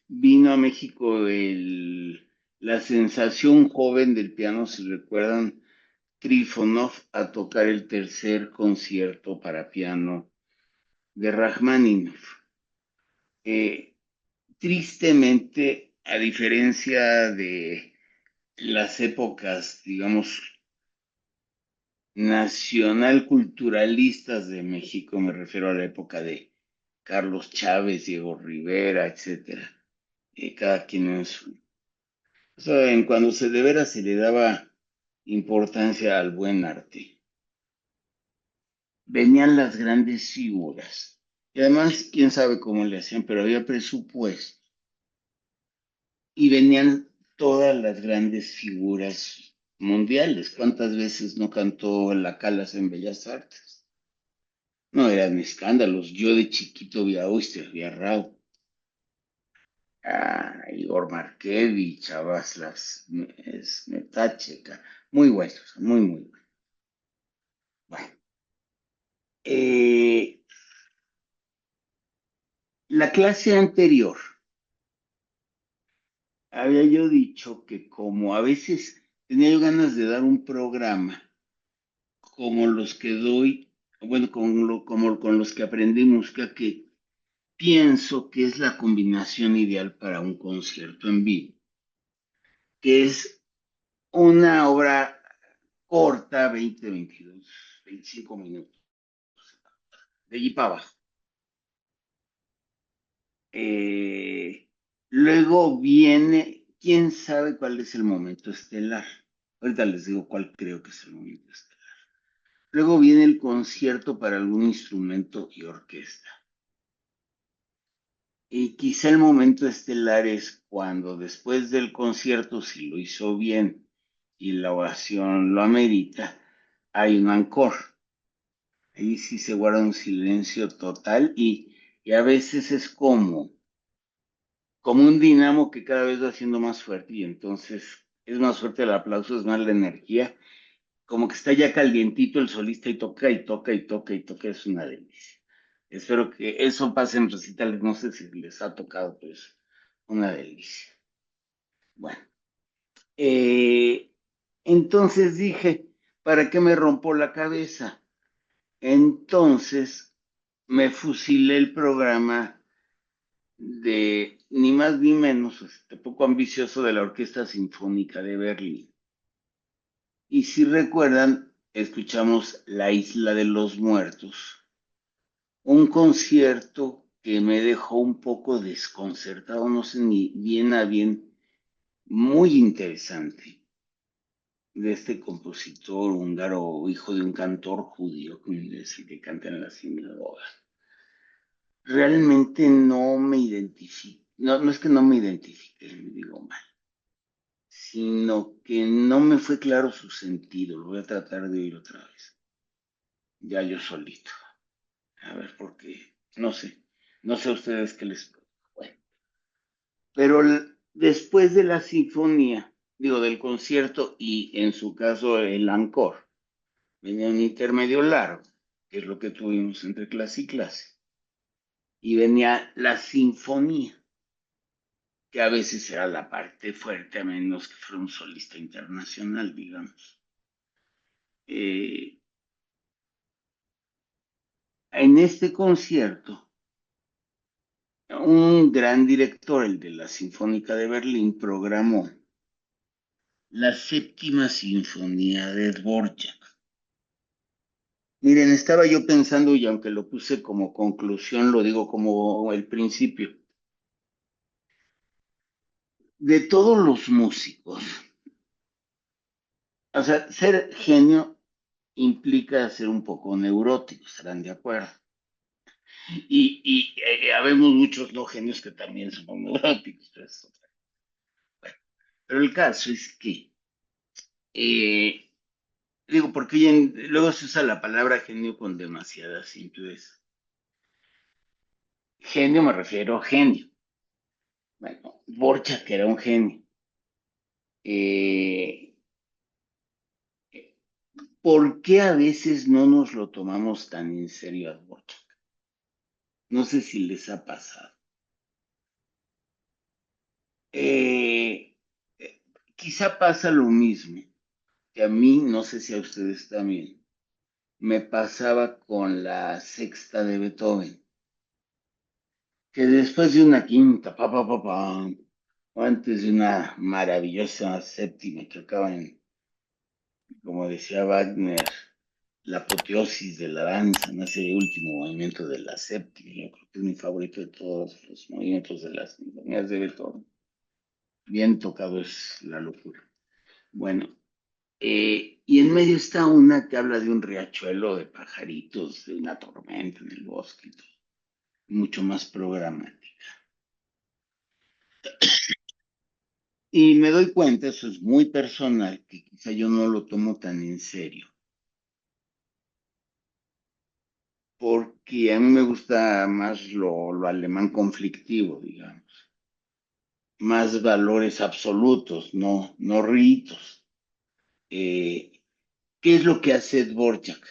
vino a México la sensación joven del piano, si recuerdan, Trifonov a tocar el tercer concierto para piano de Rachmaninoff. Eh, Tristemente, a diferencia de las épocas, digamos, nacional culturalistas de México, me refiero a la época de Carlos Chávez, Diego Rivera, etcétera, cada quien en su... O sea, en cuando se de veras se le daba importancia al buen arte, venían las grandes figuras. Y además, quién sabe cómo le hacían, pero había presupuesto. Y venían todas las grandes figuras mundiales. ¿Cuántas veces no cantó La Calas en Bellas Artes? No eran escándalos. Yo de chiquito vi a Oyster, vi a Rao, a Igor Markevich, a Václav Smetacheka. Muy buenos, muy, muy buenos. Bueno, eh, la clase anterior había yo dicho que como a veces tenía yo ganas de dar un programa como los que doy, bueno, como con los que aprendí música, que pienso que es la combinación ideal para un concierto en vivo, que es una obra corta, 20, 22, 25 minutos, de allí para abajo. Luego viene, quién sabe cuál es el momento estelar. Ahorita les digo cuál creo que es el momento estelar. Luego viene el concierto para algún instrumento y orquesta. Y quizá el momento estelar es cuando después del concierto, si lo hizo bien y la ovación lo amerita, hay un encore. Ahí sí se guarda un silencio total y a veces es como un dinamo que cada vez va siendo más fuerte y entonces es más fuerte el aplauso, es más la energía, como que está ya calientito el solista y toca y toca y toca y toca, es una delicia. Espero que eso pase en recitales, no sé si les ha tocado, pero es una delicia. Bueno, eh, entonces dije, ¿para qué me rompo la cabeza? Entonces me fusilé el programa de ni más ni menos, poco ambicioso de la Orquesta Sinfónica de Berlín. Y si recuerdan, escuchamos La Isla de los Muertos, un concierto que me dejó un poco desconcertado, no sé ni bien a bien, muy interesante, de este compositor húngaro, hijo de un cantor judío, que es el que canta en la sinagoga. Realmente no me identifico, no, no es que no me identifique, me digo mal, sino que no me fue claro su sentido. Lo voy a tratar de oír otra vez, ya yo solito. A ver, porque no sé a ustedes qué les... Bueno, pero después de la sinfonía, digo, del concierto y en su caso el encore, venía un intermedio largo, que es lo que tuvimos entre clase y clase, y venía la sinfonía, que a veces era la parte fuerte, a menos que fuera un solista internacional, digamos. Eh, en este concierto, un gran director, el de la Sinfónica de Berlín, programó la séptima sinfonía de Dvorak. Miren, estaba yo pensando, y aunque lo puse como conclusión, lo digo como el principio, de todos los músicos, o sea, ser genio implica ser un poco neurótico, estarán de acuerdo. Habemos muchos no genios que también somos neuróticos. Bueno, pero el caso es que, eh, digo, porque luego se usa la palabra genio con demasiada simpleza. Genio me refiero a genio. Bueno, Borja, que era un genio. Eh, ¿Por qué a veces no nos lo tomamos tan en serio a Borja? No sé si les ha pasado. Eh, Quizá pasa lo mismo que a mí, no sé si a ustedes también, me pasaba con la sexta de Beethoven, que después de una quinta, o antes de una maravillosa séptima que acaba en, como decía Wagner, la apoteosis de la danza, no ese último movimiento de la séptima, yo creo que es mi favorito de todos los movimientos de las sinfonías de Beethoven. Bien tocado es la locura. Bueno, y en medio está una que habla de un riachuelo de pajaritos, de una tormenta en el bosque, y todo, mucho más programática. Y me doy cuenta, eso es muy personal, que quizá yo no lo tomo tan en serio, porque a mí me gusta más lo alemán conflictivo, digamos, más valores absolutos, no ritos. Eh, ¿Qué es lo que hace Dvorak?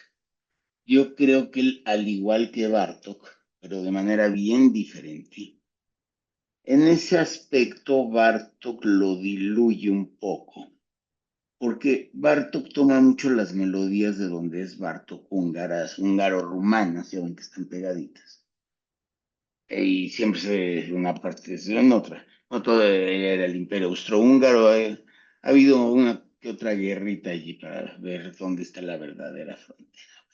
Yo creo que él, al igual que Bartok, pero de manera bien diferente, en ese aspecto Bartok lo diluye un poco, porque Bartok toma mucho las melodías de donde es Bartok, húngaras, húngaro-rumanas, ya ven que están pegaditas, y siempre se ve una parte en otra. No todo era el imperio austrohúngaro, ha habido una que otra guerrita allí para ver dónde está la verdadera frontera.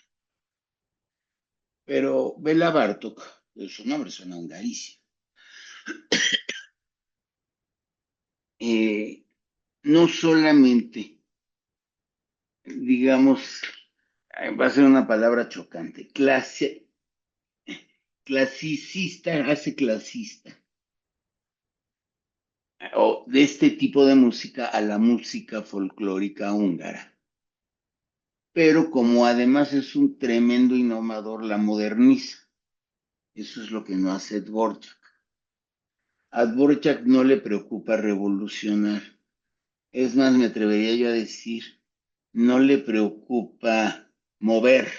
Pero Bela Bartok, su nombre suena hungarísimo, no solamente, digamos, va a ser una palabra chocante, clasicista hace clasista, o de este tipo de música a la música folclórica húngara. Pero como además es un tremendo innovador, la moderniza. Eso es lo que no hace Dvorak. A Dvorak no le preocupa revolucionar. Es más, me atrevería yo a decir, no le preocupa mover.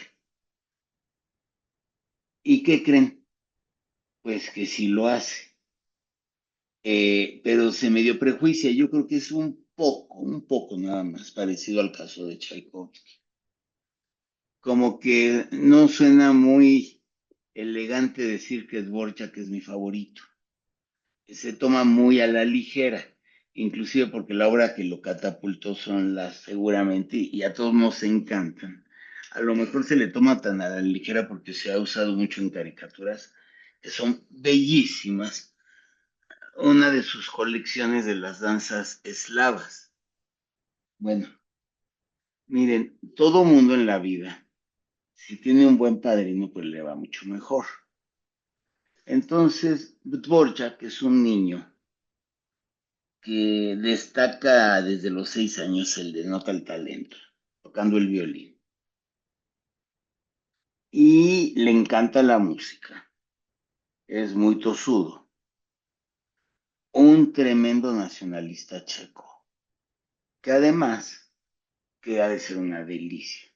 ¿Y qué creen? Pues que sí lo hace. Pero se me dio prejuicio. Yo creo que es un poco nada más parecido al caso de Tchaikovsky. Como que no suena muy elegante decir que Dvorak es mi favorito. Se toma muy a la ligera, inclusive porque la obra que lo catapultó son las seguramente, y a todos nos encantan. A lo mejor se le toma tan a la ligera porque se ha usado mucho en caricaturas, que son bellísimas. Una de sus colecciones de las danzas eslavas. Bueno, miren, todo mundo en la vida, si tiene un buen padrino, pues le va mucho mejor. Entonces, Dvorak es un niño que destaca desde los 6 años, se le nota el talento, tocando el violín. Y le encanta la música, es muy tosudo, un tremendo nacionalista checo, que además, que ha de ser una delicia,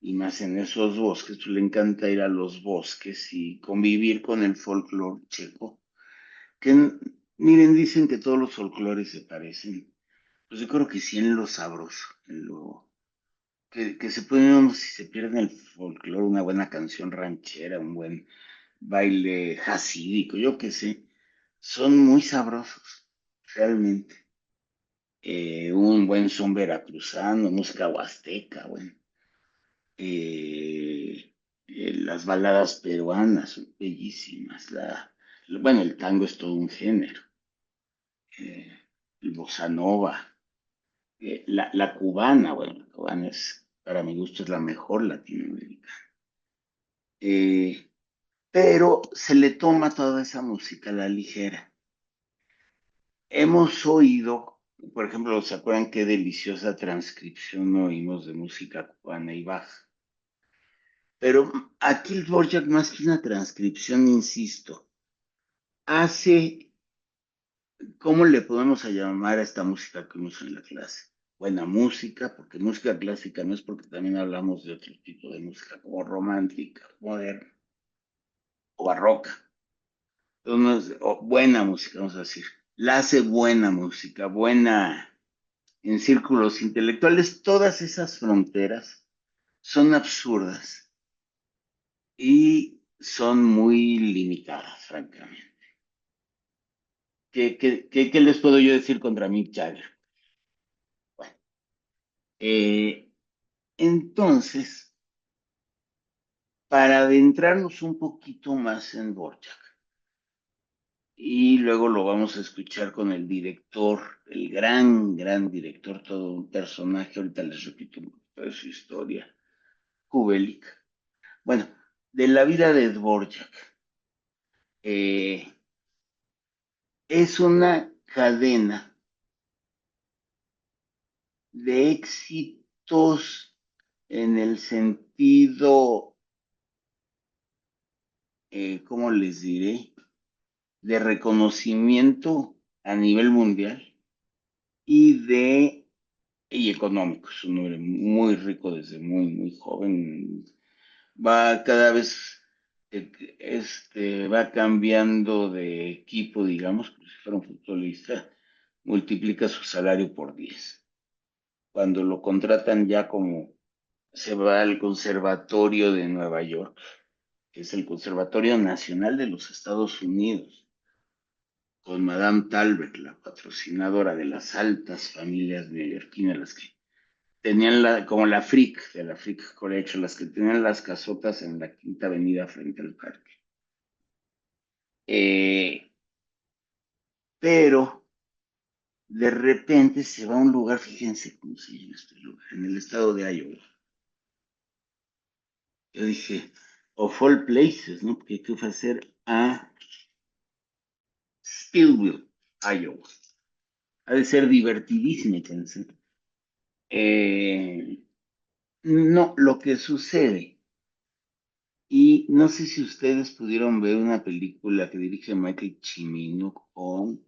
y más en esos bosques, pues le encanta ir a los bosques y convivir con el folclore checo, que miren, dicen que todos los folclores se parecen, pues yo creo que sí en lo sabroso, en lo que se puede uno, si se pierde en el folclore, una buena canción ranchera, un buen baile jasídico, yo qué sé, son muy sabrosos, realmente. Un buen son veracruzano, música huasteca, bueno. Las baladas peruanas son bellísimas. Bueno, el tango es todo un género. Eh, el bossa nova, la cubana, bueno, la cubana es, para mi gusto, es la mejor latinoamericana. Eh, pero se le toma toda esa música a la ligera. Hemos oído, por ejemplo, ¿se acuerdan qué deliciosa transcripción oímos de música cubana y baja? Pero aquí el Dvorak, más que una transcripción, insisto, hace, ¿cómo le podemos llamar a esta música que vimos en la clase? Buena música, porque música clásica no es, porque también hablamos de otro tipo de música, como romántica, moderna o barroca. Entonces, buena música, vamos a decir. la hace buena música, buena en círculos intelectuales. Todas esas fronteras son absurdas y son muy limitadas, francamente. ¿Qué les puedo yo decir contra Mick Jagger? Bueno, eh, entonces, para adentrarnos un poquito más en Dvorak, y luego lo vamos a escuchar con el director, el gran director, todo un personaje, ahorita les repito un poquito de su historia, Kubelik. Bueno, de la vida de Dvorak. eh, es una cadena de éxitos en el sentido, ¿cómo les diré? De reconocimiento a nivel mundial y económico. Es un hombre muy rico desde muy joven. Va cada vez, va cambiando de equipo, digamos, como si fuera un futbolista, multiplica su salario por 10. Cuando lo contratan ya como se va al Conservatorio de Nueva York, que es el Conservatorio Nacional de los Estados Unidos, con Madame Talbert, la patrocinadora de las altas familias neoyorquinas, las que tenían como de la Frick Collection, las que tenían las casotas en la Quinta Avenida frente al parque. Eh, pero de repente se va a un lugar, fíjense cómo se llama este lugar, en el estado de Iowa. Yo dije, of all places, ¿no? Porque qué fue a hacer a Stillville, Iowa. Ha de ser divertidísimo, pensé. Eh, no, lo que sucede, y no sé si ustedes pudieron ver una película que dirige Michael Cimino con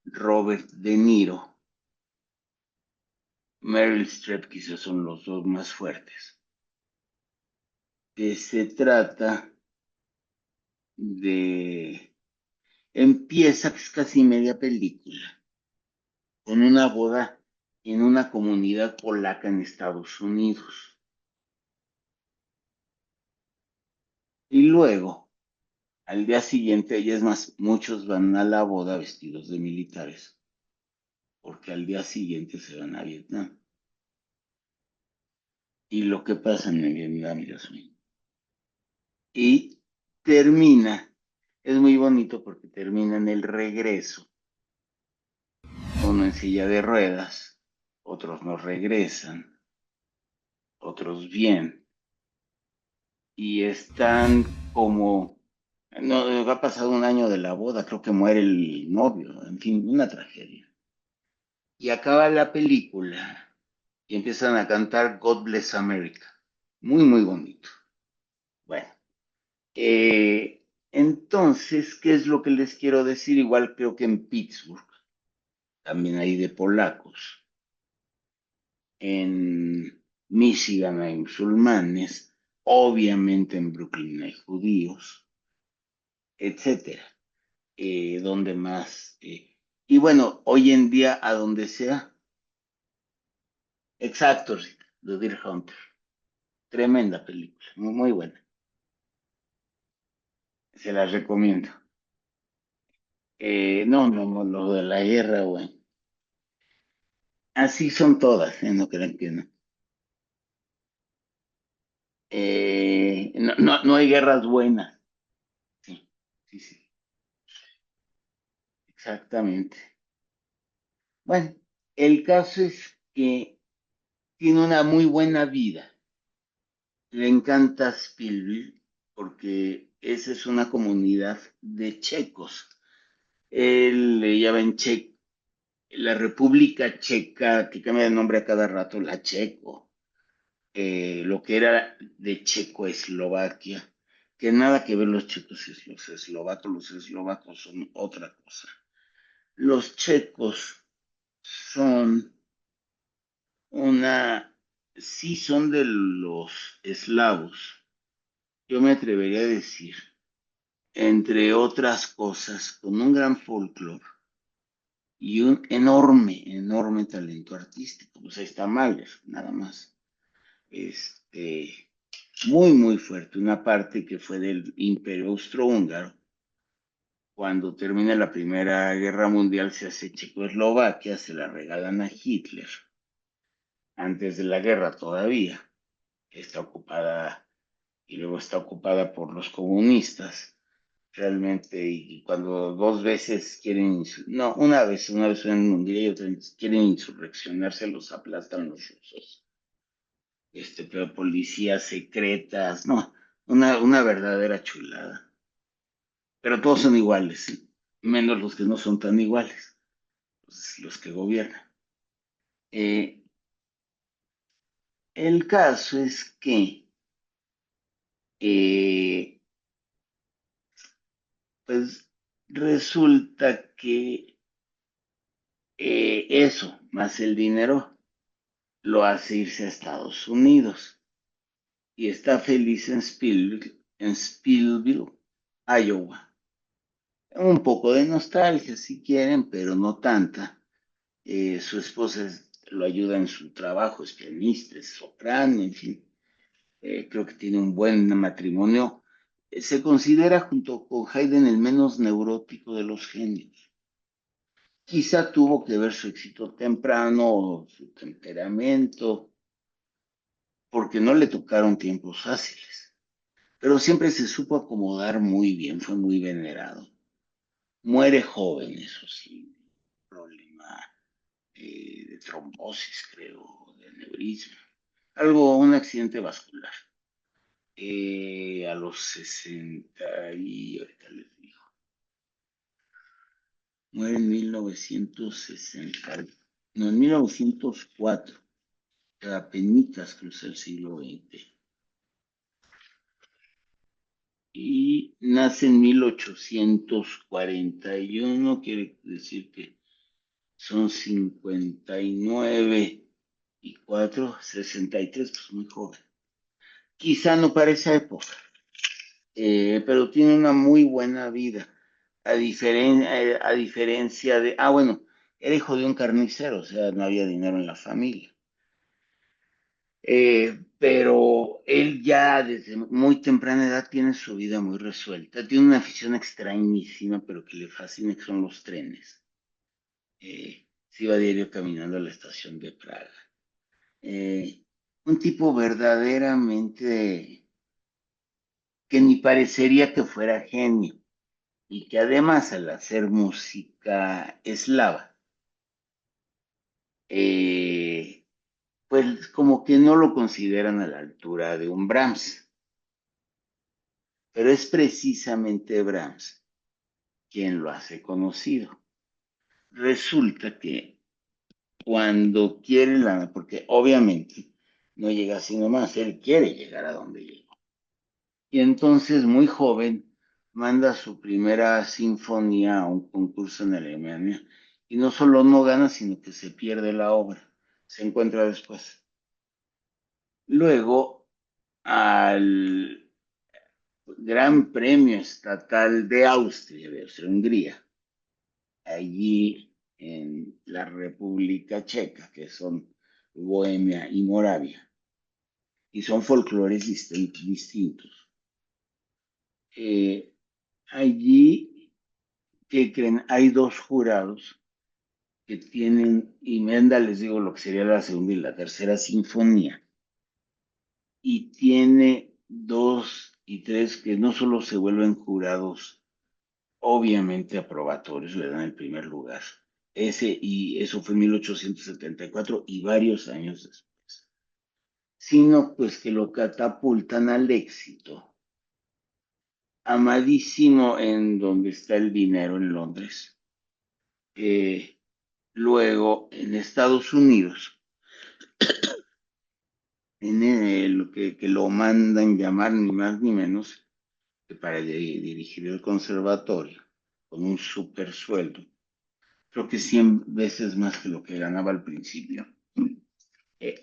Robert De Niro, Meryl Streep, quizás son los dos más fuertes, que se trata de... Empieza, que es casi media película, con una boda en una comunidad polaca en Estados Unidos. Y luego, al día siguiente, y es más, muchos van a la boda vestidos de militares, porque al día siguiente se van a Vietnam. Y lo que pasa en Vietnam, Dios mío. Y termina, es muy bonito porque termina en el regreso, uno en silla de ruedas, otros no regresan, otros bien, y están como, no, ha pasado un año de la boda, creo que muere el novio, en fin, una tragedia. Y acaba la película y empiezan a cantar God Bless America. Muy bonito. Bueno, entonces, ¿qué es lo que les quiero decir? Igual creo que en Pittsburgh también hay de polacos. En Michigan hay musulmanes. Obviamente en Brooklyn hay judíos, etcétera. ¿Dónde más? Y bueno, hoy en día, a donde sea, exacto, The Deer Hunter. Tremenda película, muy buena. Se las recomiendo. No, lo de la guerra, bueno. Así son todas, no crean que no. No hay guerras buenas. Sí, sí, exactamente. Bueno, el caso es que tiene una muy buena vida. Le encanta Spielberg porque esa es una comunidad de checos. Él le llama en la República Checa, que cambia de nombre a cada rato, la Checo, lo que era de Checoslovaquia, que nada que ver los checos y los eslovacos son otra cosa. Los checos son sí son de los eslavos, yo me atrevería a decir, entre otras cosas, con un gran folclore, y un enorme, enorme talento artístico. Pues ahí está Mahler, nada más. Este, muy, muy fuerte. Una parte que fue del Imperio Austrohúngaro. Cuando termina la Primera Guerra Mundial se hace Checoslovaquia, se la regalan a Hitler. Antes de la guerra todavía. Está ocupada y luego está ocupada por los comunistas. Realmente, y cuando dos veces quieren, no, una vez en Hungría y otra vez quieren insurreccionarse, los aplastan los rusos. Pero policías secretas, no, una verdadera chulada. Pero todos son iguales, ¿sí? Menos los que no son tan iguales, los que gobiernan. Eh, el caso es que, eh, pues, resulta que eso, más el dinero, lo hace irse a Estados Unidos y está feliz en Spillville, Iowa. Un poco de nostalgia si quieren, pero no tanta. Su esposa lo ayuda en su trabajo, es pianista, es soprano, en fin. Creo que tiene un buen matrimonio. Se considera junto con Haydn el menos neurótico de los genios. Quizá tuvo que ver su éxito temprano, su temperamento, porque no le tocaron tiempos fáciles, pero siempre se supo acomodar muy bien, fue muy venerado. Muere joven, eso sí, problema de trombosis, creo, de aneurisma, un accidente vascular. A los 60 y ahorita les digo, muere en 1960, no, en 1904, apenas cruza el siglo XX. Y nace en 1841, quiere decir que son 59 y 4, 63, pues muy joven. Quizá no para esa época, pero tiene una muy buena vida, a diferencia de, bueno, era hijo de un carnicero, o sea, no había dinero en la familia. Pero él ya desde muy temprana edad tiene su vida muy resuelta. Tiene una afición extrañísima, pero que le fascina, que son los trenes. Se iba diario caminando a la estación de Praga. Eh, un tipo verdaderamente que ni parecería que fuera genio y que además al hacer música eslava, eh, pues como que no lo consideran a la altura de un Brahms. Pero es precisamente Brahms quien lo hace conocido. Resulta que cuando quiere porque obviamente no llega así nomás, él quiere llegar a donde llegó. Y entonces, muy joven, manda su primera sinfonía a un concurso en Alemania y no solo no gana, sino que se pierde la obra. Se encuentra después. Luego, al Gran Premio Estatal de Austria, de Austria-Hungría, allí en la República Checa, que son Bohemia y Moravia, y son folclores distintos. Eh, allí, ¿qué creen? Hay dos jurados que tienen, y Menda les digo lo que sería la segunda y la tercera sinfonía, y tiene dos y tres que no solo se vuelven jurados obviamente aprobatorios, le dan el primer lugar. Y eso fue en 1874 y varios años después. Sino pues que lo catapultan al éxito. Amadísimo en donde está el dinero en Londres. Luego en Estados Unidos, lo que lo mandan llamar ni más ni menos que para dirigir el conservatorio con un super sueldo, creo que 100 veces más que lo que ganaba al principio.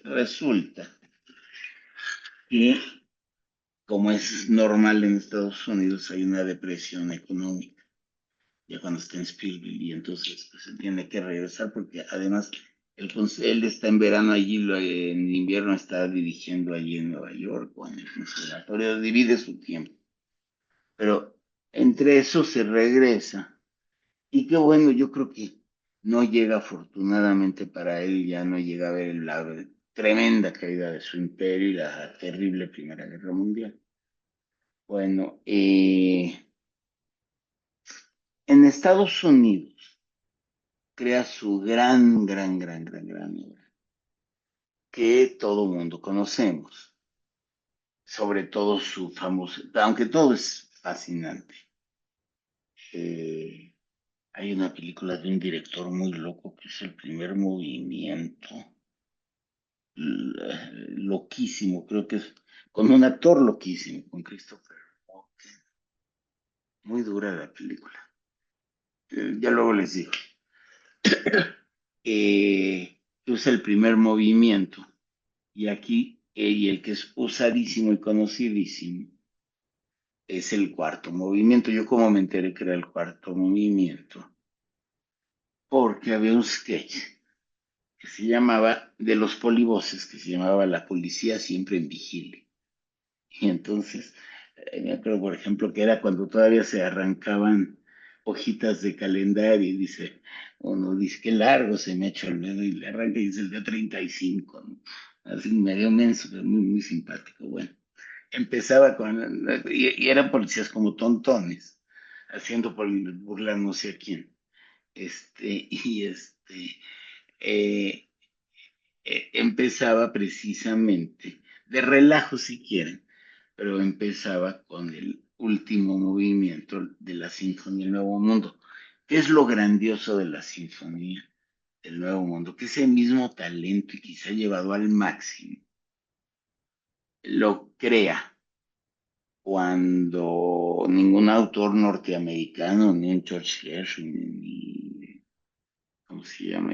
Resulta que, como es normal en Estados Unidos, hay una depresión económica. ya cuando está en Spielberg, y entonces pues, él tiene que regresar porque además él está en verano allí, en invierno está dirigiendo allí en Nueva York o en el conservatorio, divide su tiempo, pero entre eso se regresa y qué bueno, yo creo que no llega afortunadamente para él, ya no llega a ver la tremenda caída de su imperio y la terrible Primera Guerra Mundial. Bueno, en Estados Unidos crea su gran obra, que todo mundo conocemos, sobre todo su famoso, aunque todo es fascinante. Eh, Hay una película de un director muy loco que es El Primer Movimiento, loquísimo, creo que es con un actor loquísimo, con Christopher Walken. Muy dura la película. Ya luego les digo. Usa el primer movimiento y aquí, y el que es usadísimo y conocidísimo, es el cuarto movimiento. Yo como me enteré que era el cuarto movimiento, porque había un sketch que se llamaba, de los polivoces, que se llamaba La policía siempre en vigilia. Y entonces, me acuerdo, por ejemplo, que era cuando todavía se arrancaban hojitas de calendario y dice, uno dice, qué largo se me ha hecho el dedo y le arranca y dice el día 35, ¿no? Así medio menso, pero muy, muy simpático. Bueno, empezaba con, y eran policías como tontones, haciendo por burlar no sé a quién. Y eh, empezaba precisamente, de relajo si quieren, pero empezaba con el último movimiento de la Sinfonía del Nuevo Mundo. ¿Qué es lo grandioso de la Sinfonía del Nuevo Mundo? Que ese mismo talento y quizá llevado al máximo lo crea cuando ningún autor norteamericano, ni un George Gershwin, ni, ¿cómo se llama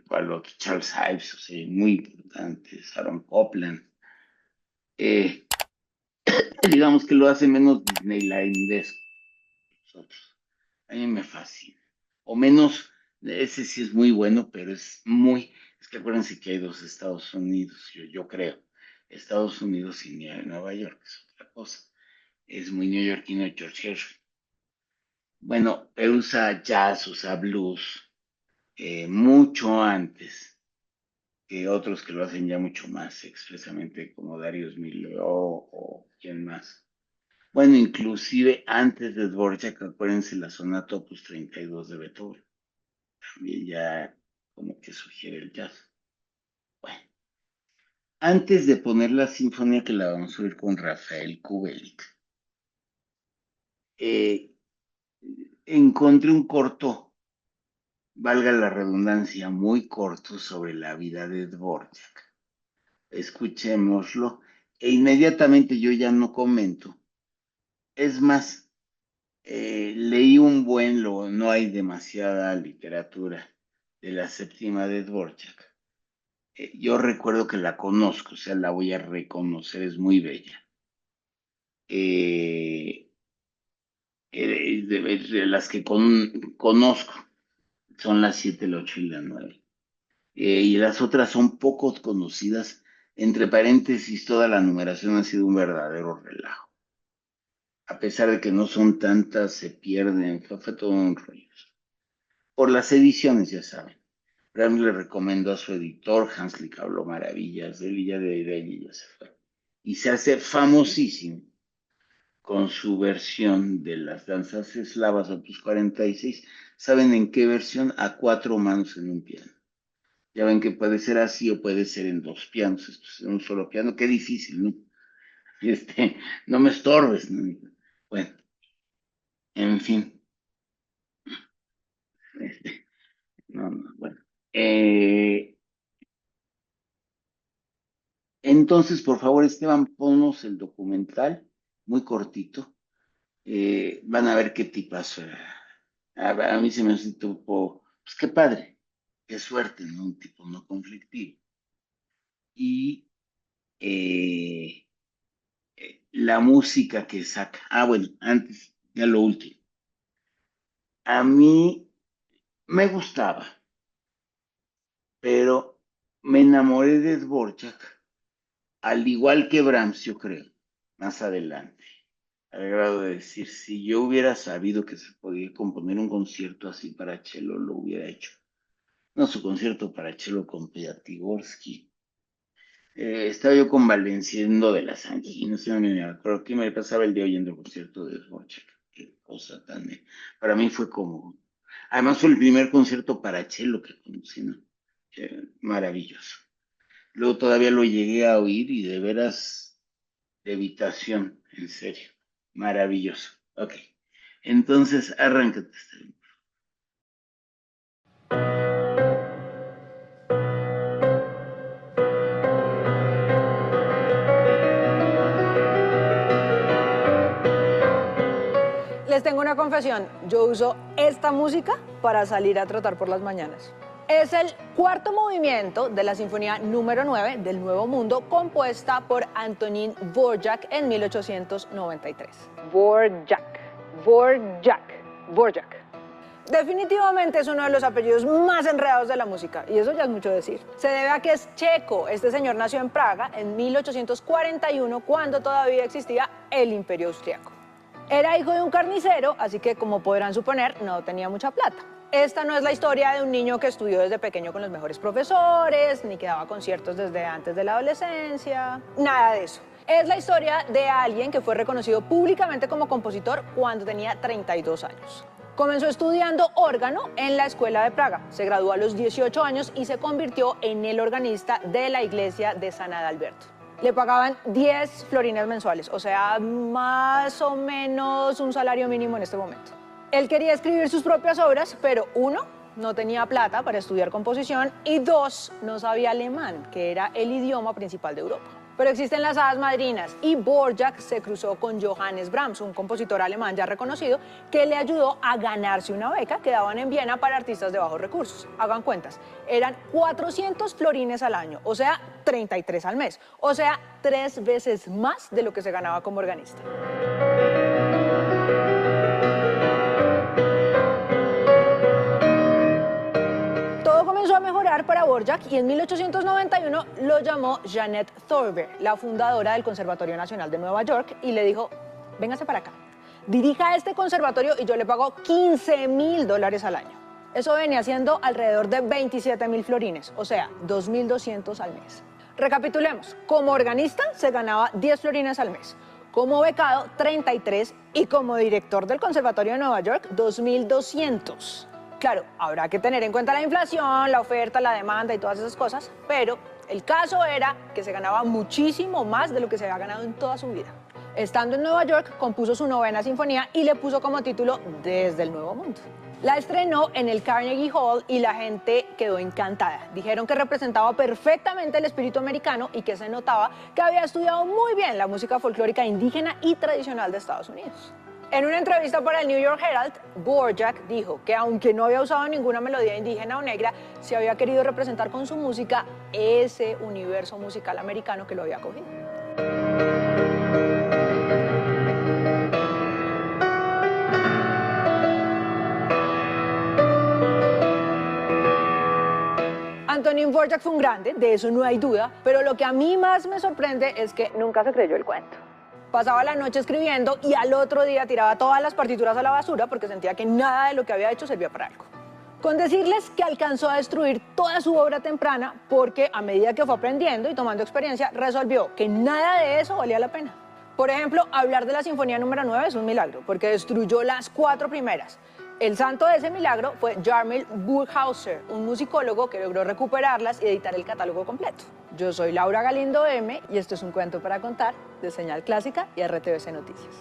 cual otro? Charles Ives, o sea, muy importante, Aaron Copland, eh, digamos que lo hace menos Disneylandesco que nosotros. A mí me fascina. O menos, ese sí es muy bueno, pero es que acuérdense que hay dos Estados Unidos, yo creo. Estados Unidos y Nueva York, es otra cosa. Es muy neoyorquino George Gershwin. Bueno, él usa jazz, usa blues, mucho antes que otros que lo hacen ya mucho más expresamente, como Darius Milhaud o quién más. Bueno, inclusive antes de Dvorak, acuérdense la sonata Opus 32 de Beethoven, también ya como que sugiere el jazz. Bueno, antes de poner la sinfonía que la vamos a oír con Rafael Kubelik, eh, encontré un corto, valga la redundancia, muy corto sobre la vida de Dvorak. Escuchémoslo e inmediatamente yo ya no comento. Es más, leí un no hay demasiada literatura de la séptima de Dvorak. Yo recuerdo que la conozco, o sea, la voy a reconocer, es muy bella. Eh, de las que conozco son las 7, la 8 y la 9. Y las otras son poco conocidas. Entre paréntesis, toda la numeración ha sido un verdadero relajo. A pesar de que no son tantas, se pierden, fue todo un rollo. Por las ediciones, ya saben. Ram le recomendó a su editor, Hanslick habló maravillas de él y ya de ahí ya se fue. Y se hace famosísimo con su versión de las danzas eslavas Opus 46. ¿Saben en qué versión? A cuatro manos en un piano. Ya ven que puede ser así o puede ser en dos pianos, esto es en un solo piano, qué difícil, ¿no? No me estorbes, ¿no? Bueno, en fin, no, no, bueno. Eh, entonces, por favor, Esteban, ponnos el documental, muy cortito. Van a ver qué tipazo era. A mí se me hace un tipo, pues qué padre, qué suerte, ¿no? Un tipo no conflictivo. Y la música que saca. Ah, bueno, antes, ya lo último. A mí me gustaba, pero me enamoré de Dvorak, al igual que Brahms, yo creo, más adelante. Al grado de decir, si yo hubiera sabido que se podía componer un concierto así para cello, lo hubiera hecho. No su concierto para cello con Piatigorsky. Estaba yo convaleciendo de las anginas, no me acuerdo qué me pasaba el día oyendo el concierto de Dvorak. Qué cosa tan... Para mí fue como... Además fue el primer concierto para cello que conocí, ¿no? Maravilloso. Luego todavía lo llegué a oír y de veras, de evitación, en serio. Maravilloso. Ok. Entonces, arráncate. Les tengo una confesión, yo uso esta música para salir a trotar por las mañanas. Es el cuarto movimiento de la Sinfonía número 9 del Nuevo Mundo, compuesta por Antonín Dvorak en 1893. Dvorak, Dvorak, Dvorak. Definitivamente es uno de los apellidos más enredados de la música, y eso ya es mucho decir. Se debe a que es checo. Este señor nació en Praga en 1841, cuando todavía existía el Imperio Austriaco. Era hijo de un carnicero, así que, como podrán suponer, no tenía mucha plata. Esta no es la historia de un niño que estudió desde pequeño con los mejores profesores, ni que daba conciertos desde antes de la adolescencia, nada de eso. Es la historia de alguien que fue reconocido públicamente como compositor cuando tenía 32 años. Comenzó estudiando órgano en la Escuela de Praga, se graduó a los 18 años y se convirtió en el organista de la iglesia de San Adalberto. Le pagaban 10 florines mensuales, o sea, más o menos un salario mínimo en este momento. Él quería escribir sus propias obras, pero uno, no tenía plata para estudiar composición, y dos, no sabía alemán, que era el idioma principal de Europa. Pero existen las hadas madrinas, y Dvorak se cruzó con Johannes Brahms, un compositor alemán ya reconocido, que le ayudó a ganarse una beca que daban en Viena para artistas de bajos recursos. Hagan cuentas, eran 400 florines al año, o sea, 33 al mes, o sea, 3 veces más de lo que se ganaba como organista. Todo comenzó a mejorar para Dvorak y en 1891 lo llamó Jeanette Thorber, la fundadora del Conservatorio Nacional de Nueva York, y le dijo, véngase para acá, dirija este conservatorio y yo le pago $15,000 al año. Eso venía siendo alrededor de 27,000 florines, o sea, 2,200 al mes. Recapitulemos, como organista se ganaba 10 florines al mes, como becado 33 y como director del Conservatorio de Nueva York 2,200. Claro, habrá que tener en cuenta la inflación, la oferta, la demanda y todas esas cosas, pero el caso era que se ganaba muchísimo más de lo que se había ganado en toda su vida. Estando en Nueva York, compuso su 9ª sinfonía y le puso como título Desde el Nuevo Mundo. La estrenó en el Carnegie Hall y la gente quedó encantada. Dijeron que representaba perfectamente el espíritu americano y que se notaba que había estudiado muy bien la música folclórica indígena y tradicional de Estados Unidos. En una entrevista para el New York Herald, Dvorak dijo que aunque no había usado ninguna melodía indígena o negra, se había querido representar con su música ese universo musical americano que lo había cogido. Antonín Dvorak fue un grande, de eso no hay duda, pero lo que a mí más me sorprende es que nunca se creyó el cuento. Pasaba la noche escribiendo y al otro día tiraba todas las partituras a la basura porque sentía que nada de lo que había hecho servía para algo. Con decirles que alcanzó a destruir toda su obra temprana porque a medida que fue aprendiendo y tomando experiencia, resolvió que nada de eso valía la pena. Por ejemplo, hablar de la Sinfonía número 9 es un milagro porque destruyó las 4 primeras. El santo de ese milagro fue Jarmil Burghauser, un musicólogo que logró recuperarlas y editar el catálogo completo. Yo soy Laura Galindo M y esto es un cuento para contar de Señal Clásica y RTVC Noticias.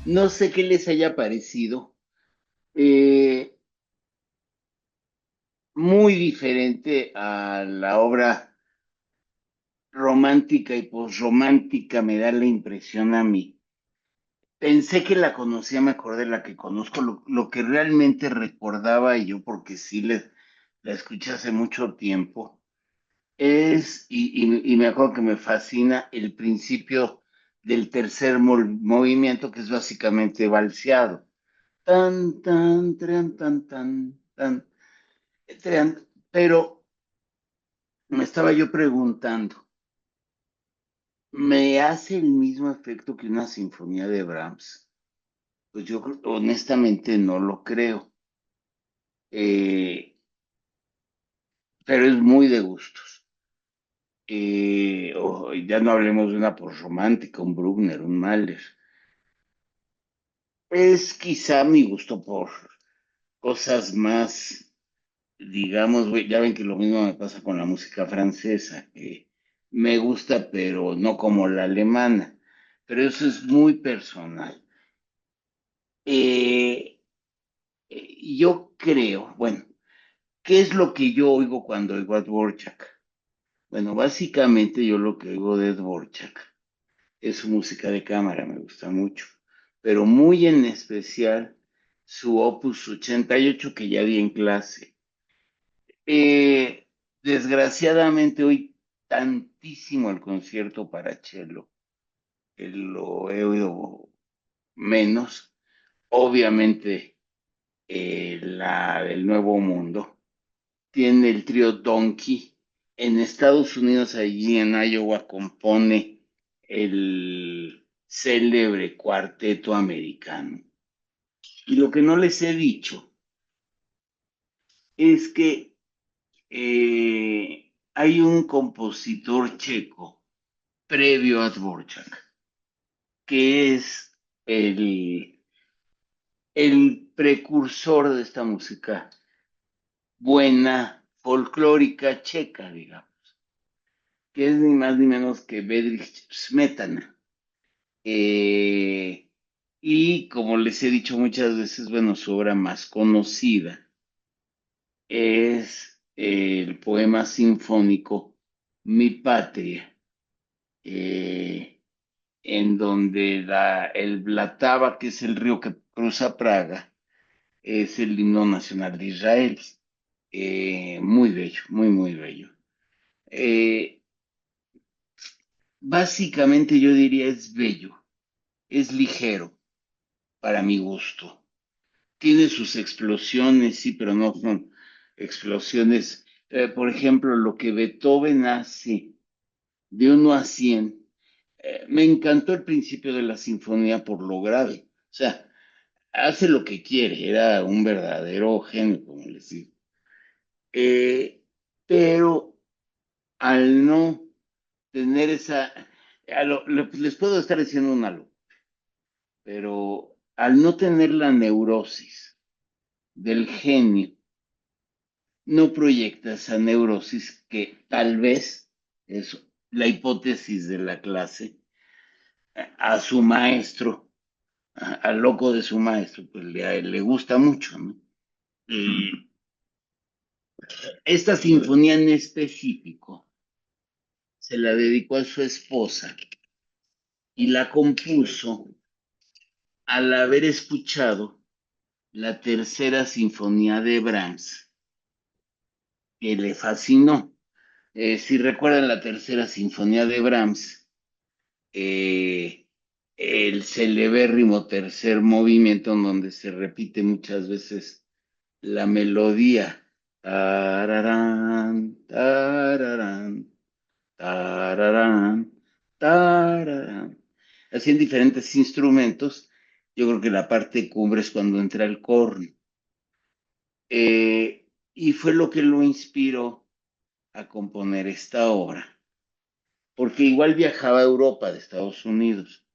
No sé qué les haya parecido. eh, Muy diferente a la obra romántica y posromántica, me da la impresión a mí. Pensé que la conocía, me acordé de la que conozco, lo que realmente recordaba yo, porque sí la escuché hace mucho tiempo, y me acuerdo que me fascina el principio del tercer movimiento, que es básicamente valseado. Tan, tan, tan, pero me estaba yo preguntando, ¿me hace el mismo efecto que una sinfonía de Brahms? Pues yo honestamente no lo creo. Eh, pero es muy de gustos. Ya no hablemos de una romántica, un Bruckner, un Mahler. Es quizá mi gusto por cosas más, digamos, ya ven que lo mismo me pasa con la música francesa, que me gusta, pero no como la alemana. Pero eso es muy personal. Eh, yo creo, bueno, ¿qué es lo que yo oigo cuando oigo a Dvorak? Bueno, básicamente yo lo que oigo de Dvorak es su música de cámara, me gusta mucho, pero muy en especial su Opus 88 que ya di en clase. Desgraciadamente hoy tantísimo el concierto para cello, que lo he oído menos, obviamente la del Nuevo Mundo, tiene el trío Donkey. En Estados Unidos, allí en Iowa, compone el célebre cuarteto americano. Y lo que no les he dicho es que hay un compositor checo previo a Dvorak, que es el, el precursor de esta música buena, folclórica checa, digamos, que es ni más ni menos que Bedřich Smetana. Eh, y como les he dicho muchas veces, bueno, su obra más conocida es el poema sinfónico Mi Patria, eh, en donde el Vltava, que es el río que cruza Praga, es el himno nacional de Israel. Muy bello, muy, muy bello. Eh, Básicamente yo diría es bello, es ligero para mi gusto. Tiene sus explosiones, sí, pero no son explosiones. Por ejemplo, lo que Beethoven hace de 1 a 100, me encantó el principio de la sinfonía por lo grave. O sea, hace lo que quiere, era un verdadero genio, como les digo. Eh, pero al no tener esa, les puedo estar diciendo un algo, pero al no tener la neurosis del genio, no proyecta esa neurosis que tal vez es la hipótesis de la clase a su maestro, al loco de su maestro, pues le gusta mucho, ¿no? Y esta sinfonía en específico se la dedicó a su esposa y la compuso al haber escuchado la tercera sinfonía de Brahms, que le fascinó. Si recuerdan la tercera sinfonía de Brahms, eh, el celebérrimo tercer movimiento en donde se repite muchas veces la melodía. Tararán, tararán, tararán, tararán. Así en diferentes instrumentos. Yo creo que la parte cumbre es cuando entra el corno. Y fue lo que lo inspiró a componer esta obra, porque igual viajaba a Europa de Estados Unidos.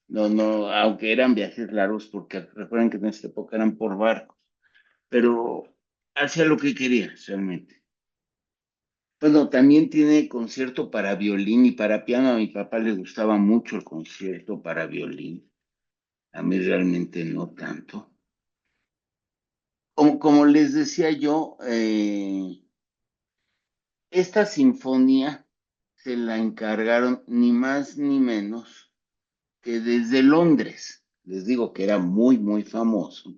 No, no, aunque eran viajes largos, porque recuerden que en esta época eran por barcos, pero hacía lo que quería realmente. Bueno, también tiene concierto para violín y para piano. A mi papá le gustaba mucho el concierto para violín. A mí realmente no tanto. Como les decía yo, esta sinfonía se la encargaron ni más ni menos que desde Londres. Les digo que era muy, muy famoso.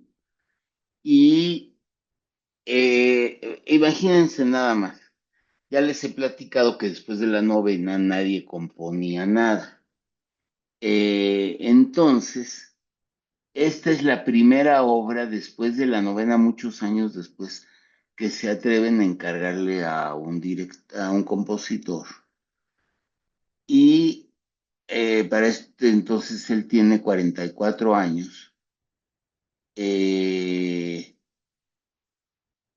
Y imagínense nada más. Ya les he platicado que después de la novena nadie componía nada. Entonces, esta es la primera obra después de la novena, muchos años después, que se atreven a encargarle a a un compositor. Y para este entonces él tiene 44 años. Eh,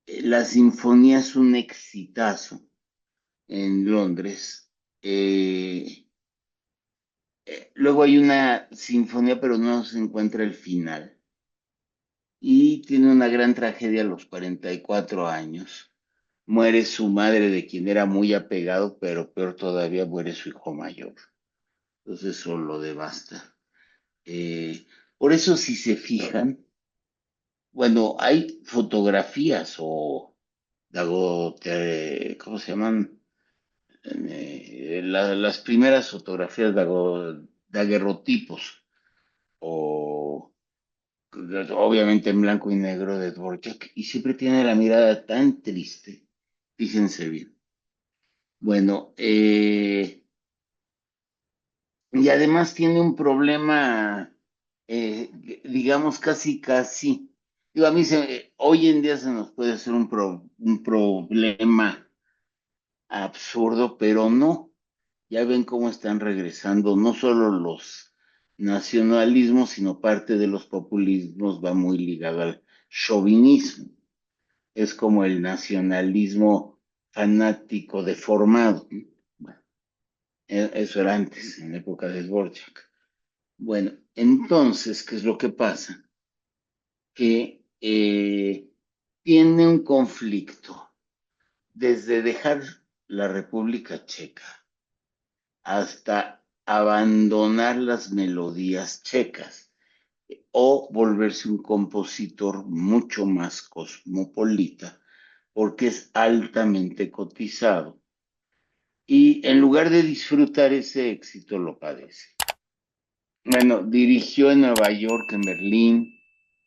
la sinfonía es un exitazo en Londres. Luego hay una sinfonía, pero no se encuentra el final. Y tiene una gran tragedia a los 44 años. Muere su madre, de quien era muy apegado, pero peor todavía, muere su hijo mayor. Entonces eso lo devasta. Eh, por eso, si se fijan, bueno, hay fotografías o ¿cómo se llaman? Las primeras fotografías daguerrotipos o obviamente en blanco y negro de Dvorak, y siempre tiene la mirada tan triste. Fíjense bien. Bueno, y además tiene un problema, digamos, casi. Digo, hoy en día se nos puede hacer un problema absurdo, pero no. Ya ven cómo están regresando no solo los nacionalismos, sino parte de los populismos va muy ligado al chauvinismo. Es como el nacionalismo fanático deformado. Bueno, eso era antes, en la época de Dvorak. Bueno, entonces, ¿qué es lo que pasa? Que tiene un conflicto desde dejar la República Checa hasta abandonar las melodías checas o volverse un compositor mucho más cosmopolita porque es altamente cotizado y en lugar de disfrutar ese éxito lo padece. Bueno, dirigió en Nueva York, en Berlín,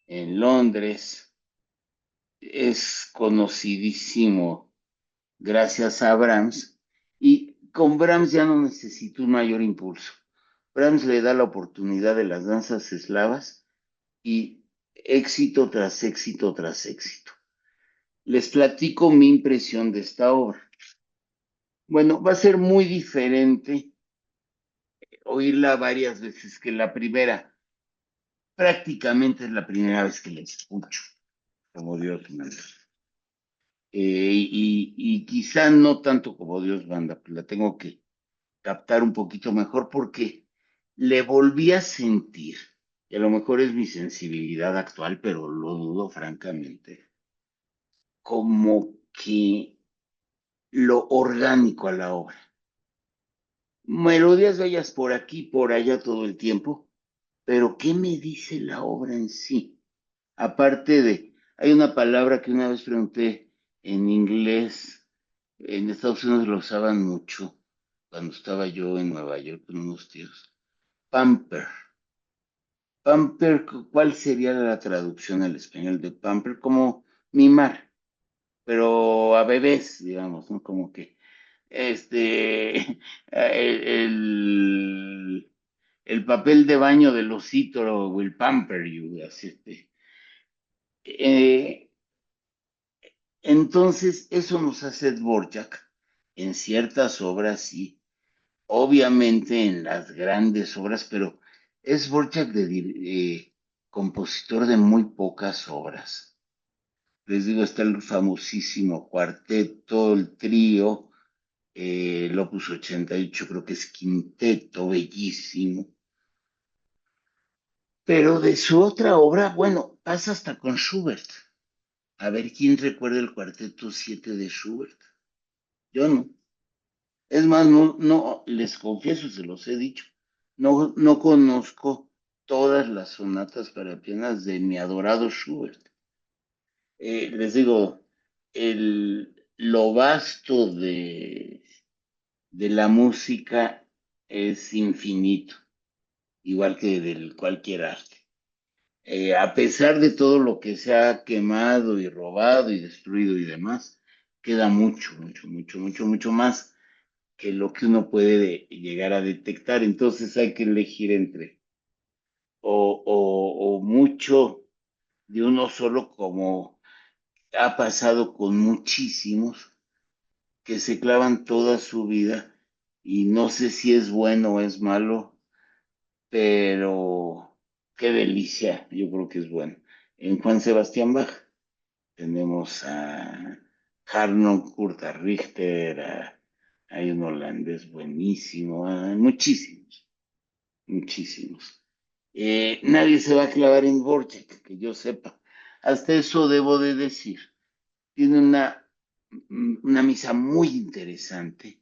en Londres, es conocidísimo gracias a Brahms y con Brahms ya no necesita un mayor impulso. Brahms le da la oportunidad de las danzas eslavas y éxito tras éxito tras éxito. Les platico mi impresión de esta obra. Bueno, va a ser muy diferente oírla varias veces que la primera. Prácticamente es la primera vez que la escucho, como Dios manda. Y quizá no tanto como Dios manda, pues la tengo que captar un poquito mejor porque le volví a sentir, y a lo mejor es mi sensibilidad actual, pero lo dudo francamente, como que lo orgánico a la obra. Melodías bellas por aquí, por allá todo el tiempo, pero ¿qué me dice la obra en sí? Aparte hay una palabra que una vez pregunté en inglés, en Estados Unidos lo usaban mucho, cuando estaba yo en Nueva York con unos tíos. Pamper. Pamper, ¿cuál sería la traducción al español de pamper? Como mimar, pero a bebés, digamos, ¿no? Como que el papel de baño del osito will pamper you, así eh, entonces, eso nos hace Dvorak en ciertas obras, sí, obviamente en las grandes obras, pero es Dvorak compositor de muy pocas obras. Les digo, está el famosísimo cuarteto, el trío, el Opus 88, creo que es quinteto, bellísimo. Pero de su otra obra, bueno, pasa hasta con Schubert. A ver, ¿quién recuerda el cuarteto 7 de Schubert? Yo no. Es más, no, les confieso, se los he dicho, no conozco todas las sonatas para pianos de mi adorado Schubert. Les digo, lo vasto de la música es infinito, igual que del cualquier arte. A pesar de todo lo que se ha quemado y robado y destruido y demás, queda mucho, mucho, mucho, mucho, mucho más que lo que uno puede llegar a detectar. Entonces hay que elegir entre o mucho de uno solo, como ha pasado con muchísimos que se clavan toda su vida y no sé si es bueno o es malo, pero qué delicia, yo creo que es bueno. En Juan Sebastián Bach tenemos a Arnold Kurt, a Richter, hay un holandés buenísimo, muchísimos, muchísimos. Nadie se va a clavar en Dvorak, que yo sepa. Hasta eso debo de decir. Tiene una misa muy interesante.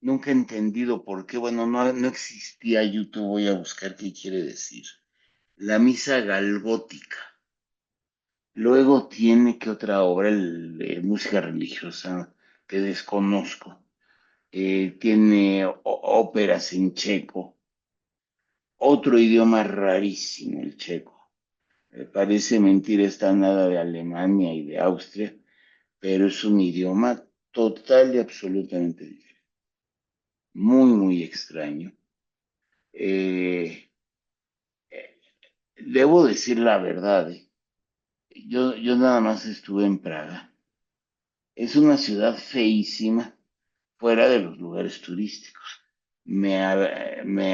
Nunca he entendido por qué. Bueno, no existía YouTube. Voy a buscar qué quiere decir. La misa galgótica. Luego tiene que otra obra, música religiosa, que desconozco. Tiene óperas en checo. Otro idioma rarísimo, el checo. Parece mentira, está nada de Alemania y de Austria, pero es un idioma total y absolutamente diferente. Muy, muy extraño. Eh, Debo decir la verdad. Yo nada más estuve en Praga. Es una ciudad feísima fuera de los lugares turísticos. Me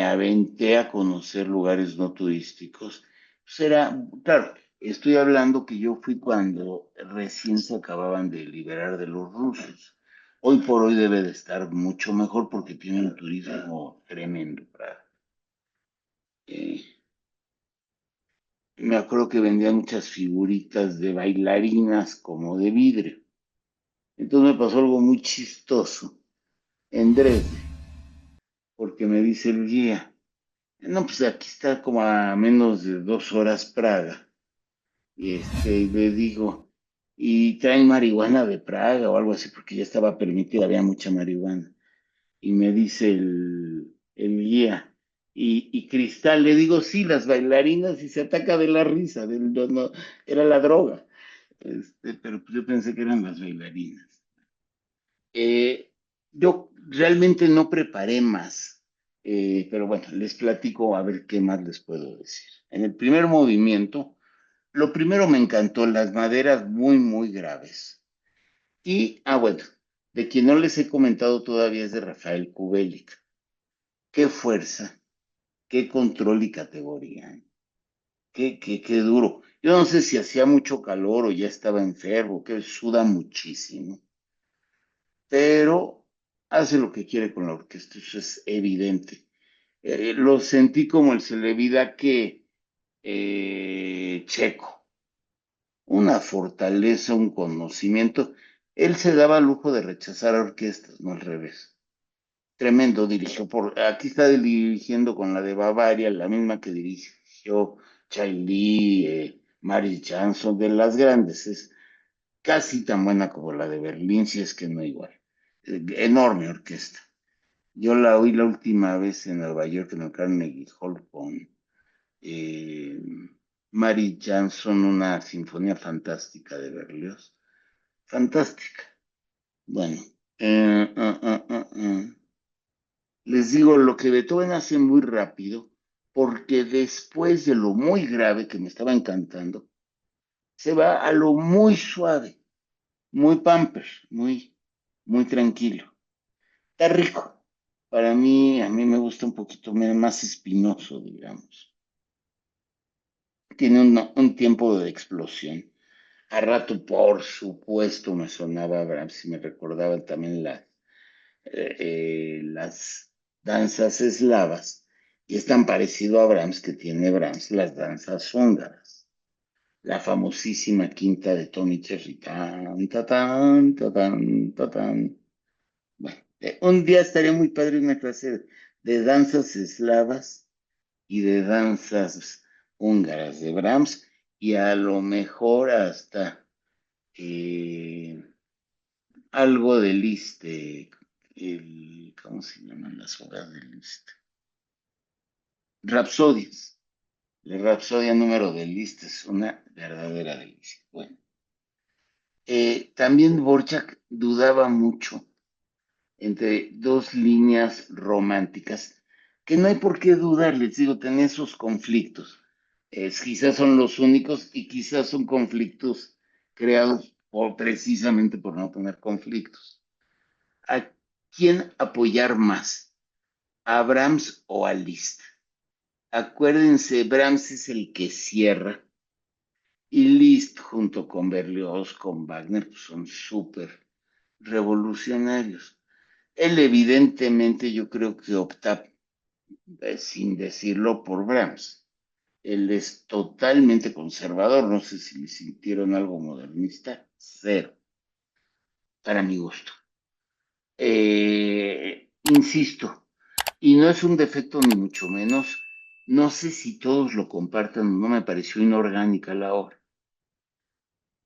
aventé a conocer lugares no turísticos. Claro, estoy hablando que yo fui cuando recién se acababan de liberar de los rusos. Hoy por hoy debe de estar mucho mejor porque tiene un turismo tremendo. Eh, Me acuerdo que vendían muchas figuritas de bailarinas como de vidrio. Entonces me pasó algo muy chistoso en Dresde, porque me dice el guía, no, pues aquí está como a menos de 2 horas Praga. Y le digo, ¿y traen marihuana de Praga o algo así? Porque ya estaba permitida, había mucha marihuana. Y me dice el guía, y Cristal, le digo, sí, las bailarinas, y se ataca de la risa, no, era la droga. Pero pues yo pensé que eran las bailarinas. Yo realmente no preparé más, pero bueno, les platico a ver qué más les puedo decir. En el primer movimiento, lo primero me encantó, las maderas muy, muy graves. Bueno, de quien no les he comentado todavía es de Rafael Kubelik. Qué fuerza, qué control y categoría, ¿eh? Qué duro. Yo no sé si hacía mucho calor o ya estaba enfermo, que suda muchísimo, pero hace lo que quiere con la orquesta, eso es evidente. Lo sentí como el Celevidaque que checo, una fortaleza, un conocimiento. Él se daba lujo de rechazar orquestas, no al revés. Tremendo, aquí está dirigiendo con la de Bavaria, la misma que dirigió Chailly, Mary Johnson, de las grandes, es casi tan buena como la de Berlín, si es que no igual. Enorme orquesta. Yo la oí la última vez en Nueva York en el Carnegie Hall con eh, Mary Johnson, una sinfonía fantástica de Berlioz. Fantástica. Bueno, eh, uh, uh, uh, uh. Les digo, lo que Beethoven hace muy rápido, porque después de lo muy grave que me estaba encantando, se va a lo muy suave, muy pamper, muy, muy tranquilo. Está rico. A mí me gusta un poquito más espinoso, digamos. Tiene un tiempo de explosión. A rato, por supuesto, me sonaba Brahms y me recordaban también las danzas eslavas. Y es tan parecido a Brahms que tiene Brahms las danzas húngaras. La famosísima quinta de Tony Cherry. Tan, tatán, tatán, tatán. Bueno, un día estaría muy padre una clase de danzas eslavas y de danzas húngaras de Brahms y a lo mejor hasta eh, algo de Liszt, ¿cómo se llaman las obras de Liszt? Rapsodias. La Rapsodia número de Liszt es una verdadera delicia. Bueno, también Borchak dudaba mucho entre dos líneas románticas, que no hay por qué dudar, les digo, tenía esos conflictos. Quizás son los únicos y quizás son conflictos creados precisamente por no tener conflictos. ¿A quién apoyar más? ¿A Brahms o a Liszt? Acuérdense, Brahms es el que cierra y Liszt junto con Berlioz, con Wagner, pues son súper revolucionarios. Él evidentemente yo creo que opta, sin decirlo, por Brahms. Él es totalmente conservador, no sé si le sintieron algo modernista, cero, para mi gusto. Insisto, y no es un defecto ni mucho menos, no sé si todos lo compartan, no me pareció inorgánica la obra.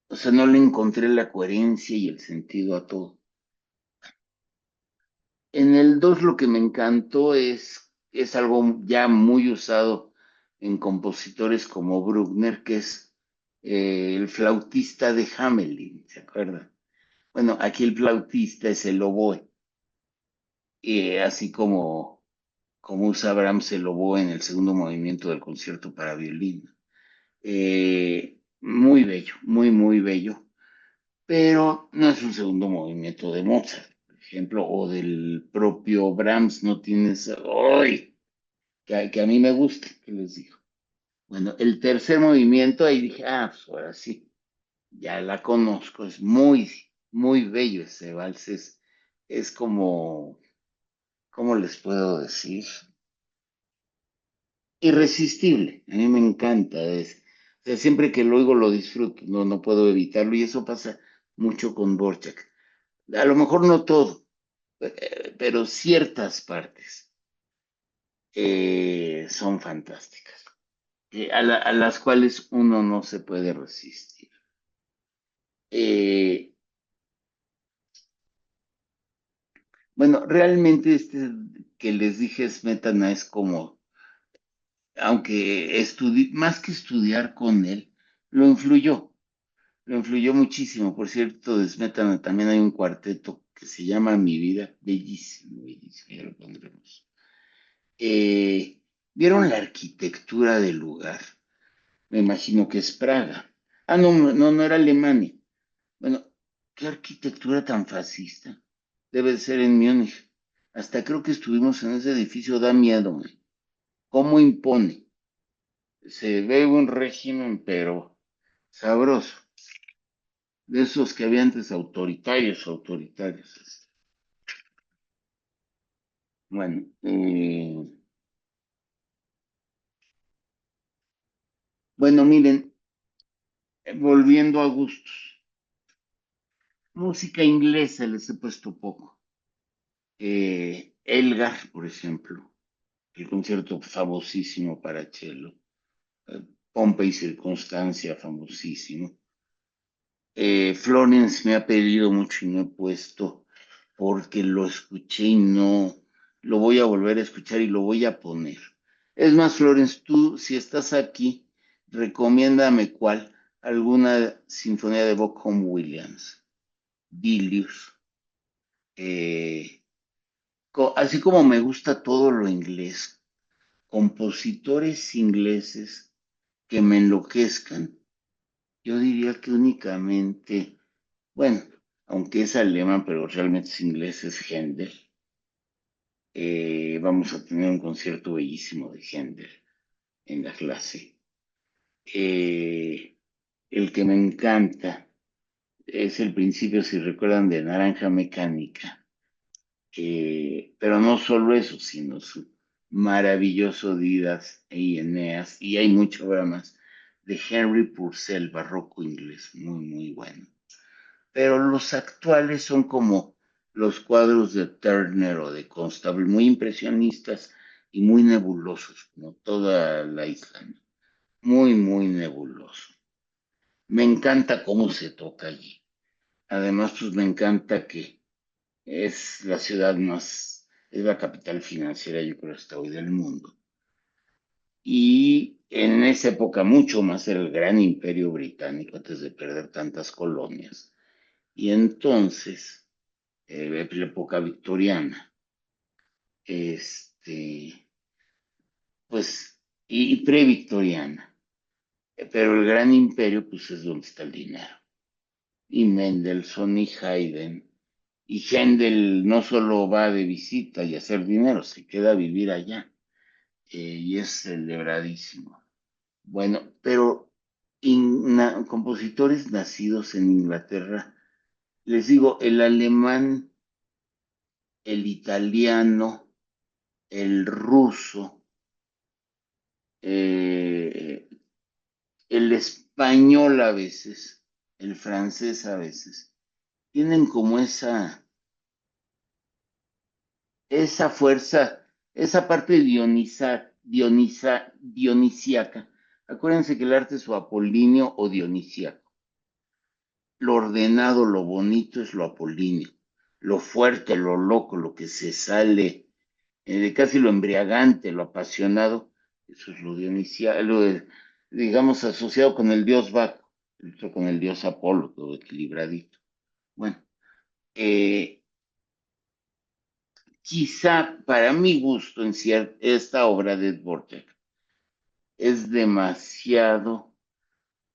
O sea, no le encontré la coherencia y el sentido a todo. En el 2 lo que me encantó es algo ya muy usado en compositores como Bruckner, que es el flautista de Hamelin, ¿se acuerdan? Bueno, aquí el flautista es el oboe, así como usa Brahms el oboe en el segundo movimiento del concierto para violín. Muy bello, muy, muy bello, pero no es un segundo movimiento de Mozart, por ejemplo, o del propio Brahms, no tienes, ¡ay! Que a mí me gusta, que les digo. Bueno, el tercer movimiento, ahí dije, pues ahora sí, ya la conozco, es muy, muy bello ese vals, es como, ¿cómo les puedo decir? Irresistible, a mí me encanta, o sea, siempre que lo oigo lo disfruto, no, no puedo evitarlo, y eso pasa mucho con Borchak. A lo mejor no todo, pero ciertas partes son fantásticas, a las cuales uno no se puede resistir. Eh, bueno, realmente este que les dije Smetana es como, aunque más que estudiar con él, lo influyó, lo influyó muchísimo. Por cierto, de Smetana también hay un cuarteto que se llama Mi Vida, bellísimo, bellísimo, ya lo pondremos. Eh, ¿Vieron la arquitectura del lugar? Me imagino que es Praga. Ah, no, no, no era Alemania. Bueno, qué arquitectura tan fascista. Debe de ser en Múnich. Hasta creo que estuvimos en ese edificio, da miedo, man. ¿Cómo impone? Se ve un régimen, pero sabroso. De esos que había antes autoritarios, autoritarios. Bueno, bueno, miren, volviendo a gustos. Música inglesa les he puesto poco. Elgar, por ejemplo, el concierto famosísimo para cello. Pompa y Circunstancia, famosísimo. Florence me ha pedido mucho y no he puesto porque lo escuché y no lo voy a volver a escuchar y lo voy a poner. Es más, Florence, tú, si estás aquí, recomiéndame cuál, alguna sinfonía de Vaughan Williams, Dilius, eh, así como me gusta todo lo inglés, compositores ingleses que me enloquezcan. Yo diría que únicamente, bueno, aunque es alemán, pero realmente es inglés, es Händel. Vamos a tener un concierto bellísimo de Händel en la clase. Eh, el que me encanta es el principio, si recuerdan, de Naranja Mecánica. Pero no solo eso, sino su maravilloso Didas y Eneas, y hay mucho más, de Henry Purcell, barroco inglés, muy, muy bueno. Pero los actuales son como los cuadros de Turner o de Constable, muy impresionistas y muy nebulosos, como toda la isla, ¿no? muy, muy nebuloso. Me encanta cómo se toca allí. Además, pues me encanta que es la ciudad más, es la capital financiera, yo creo, hasta hoy del mundo. Y en esa época mucho más era el gran imperio británico antes de perder tantas colonias. Y entonces, la época victoriana, este, pues, y pre-victoriana. Pero el gran imperio, pues es donde está el dinero. Y Mendelssohn y Haydn. Y Händel no solo va de visita y a hacer dinero, se queda a vivir allá. Y es celebradísimo. Bueno, pero compositores nacidos en Inglaterra, les digo, el alemán, el italiano, el ruso, eh, el español a veces, el francés a veces, tienen como esa fuerza, esa parte dionisíaca. Acuérdense que el arte es o apolíneo o dionisíaco. Lo ordenado, lo bonito es lo apolíneo. Lo fuerte, lo loco, lo que se sale, de casi lo embriagante, lo apasionado, eso es lo dionisíaco, digamos, asociado con el dios Baco, con el dios Apolo, todo equilibradito. Bueno, eh, quizá para mi gusto en esta obra de Dvorak es demasiado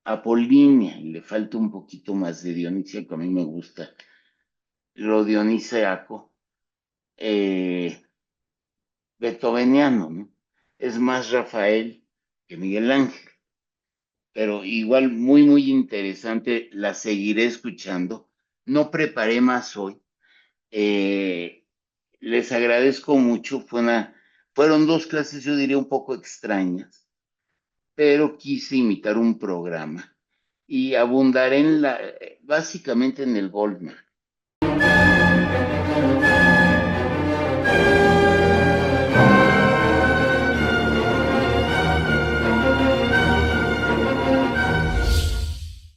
apolínea y le falta un poquito más de Dionisíaco. A mí me gusta lo dionisíaco beethoveniano, ¿no? Es más Rafael que Miguel Ángel, pero igual muy, muy interesante, la seguiré escuchando. No preparé más hoy. Eh, Les agradezco mucho, fueron dos clases, yo diría, un poco extrañas, pero quise imitar un programa y abundaré básicamente en el Goldman.